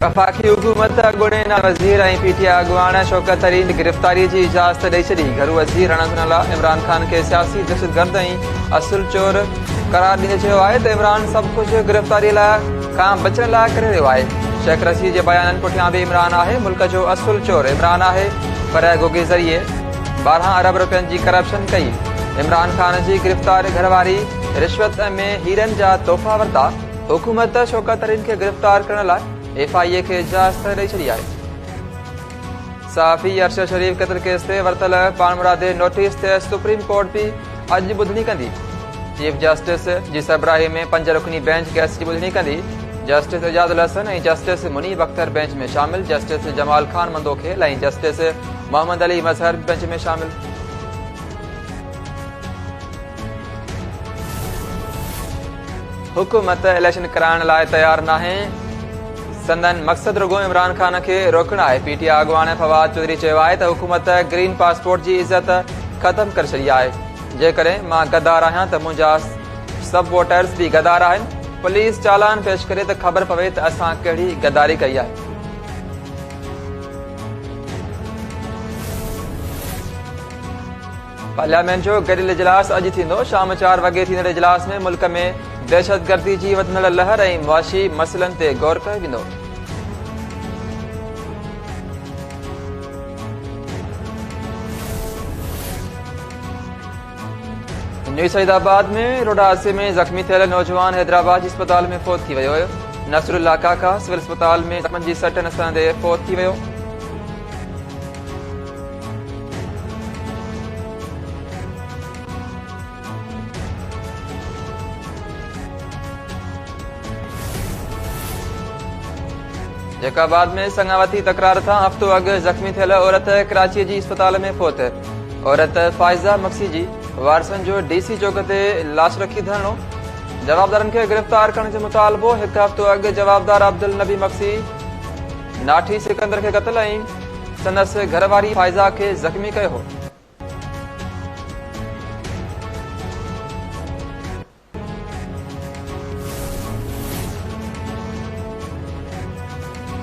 वफाकी हुकूमत अॻूणे वज़ीर ऐं पीटीआई अॻुवान शौकत तरीन गिरफ़्तारी की इजाज़त ॾेई छॾी। घरू वज़ीर रणंदनला इमरान खान के सियासी दहशतगर्द ऐं असुल चोर करार ॾींदे चयो आहे त इमरान सभु कुझु गिरफ़्तारी खां बचण लाइ करे रहियो आहे। शेख रशीद जे बयाननि पुठियां भी इमरान आहे। मुल्क जो असुल चोर इमरान आहे, पर गोगे ज़रिए 12 अरब रुपयनि जी करप्शन कई। इमरान खान जी गिरफ़्तार घरवारी रिश्वत में हीरनि जा तोहफ़ा वरिता। हुकूमत शौकत तरीन के गिरफ़्तार करण लाइ FIA के इजाज़त ॾेई छॾी आहे। सहाफ़ी अरशद शरीफ क़त्ल केस ते वरतल पाण मुरादे नोटिस ते सुप्रीम कोर्ट भी अॼु ॿुधणी कंदी। चीफ जस्टिस जी सरबराही में 5 रुकनी बेंच केस जी ॿुधणी कंदी। जस्टिस एजाजुल हसन ऐं जस्टिस मुनीब अख्तर बेंच में शामिल, जस्टिस जमाल खान मंदोखेल ऐं जस्टिस मोहम्मद अली मज़हर बेंच में शामिल। हुकूमत इलेक्शन कराइण लाइ तैयार नाहे। संदन मक़सद रुगो इमरान खान के रोकणु आहे। PTI अॻुवान फवाद चौधरी चयो आहे त हुकूमत ग्रीन पासपोर्ट जी इज़त ख़त्म करे छॾी आहे। जेकॾहिं मां गद्दार आहियां त मुंहिंजा सभु वोटर्स भी गद्दार आहिनि। पुलिस चालान पेश करे त ख़बर पवे त असां कहिड़ी गद्दारी कई आहे। पार्लियामेंट जो गॾियल इजलास अॼु थींदो। शाम 4 वॻे थींदड़ इजलास में मुल्क में दहशतगर्दी जी वधंदड़ लहर ऐं मुआशी मसइलनि ते गौर कयो वेंदो। न्यू सईदाबाद में रोड हादसे में ज़ख़्मी थियल नौजवान हैदराबाद जी अस्पताल में फ़ौत थी वियो। नसरुल्ला काका सिविल अस्पताल में ज़ख़्मनि जी सट नसंदे फ़ौत थी वियो। जैकाबाद में संगावती तकरार था हफ़्तो अॻु ज़ख़्मी थियल औरत कराची जी अस्पताल में फ़ौत। औरत फाइज़ा मक्सी जी वारसनि जो DC चौक ते लाश रखी धरणो। जवाबदारनि खे गिरफ़्तार करण जो मुतालबो। 1 हफ़्तो अॻु जवाबदार अब्दुल नबी मक्सी नाठी सिकंदर के क़त्ल ऐं संदसि घरवारी फाइज़ा खे ज़ख़्मी कयो हो।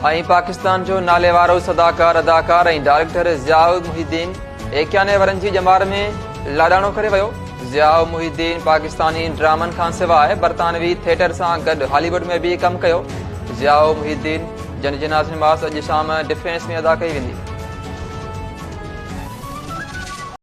ऐं पाकिस्तान जो नाले वारो सदाकार अदाकार ऐं डायरेक्टर ज़ियाउल मुहीद्दीन 91 वरनि जी ॼमार में लाॾाणो करे वियो। ज़ियाउल मुहीद्दीन पाकिस्तानी ड्रामनि खां सवाइ बरतानवी थिएटर सां गॾु हॉलीवुड में भी कमु कयो। ज़ियाउल मुहीद्दीन जन जनाज़ नमाज़ अॼु शाम डिफेंस में अदा कई वेंदी।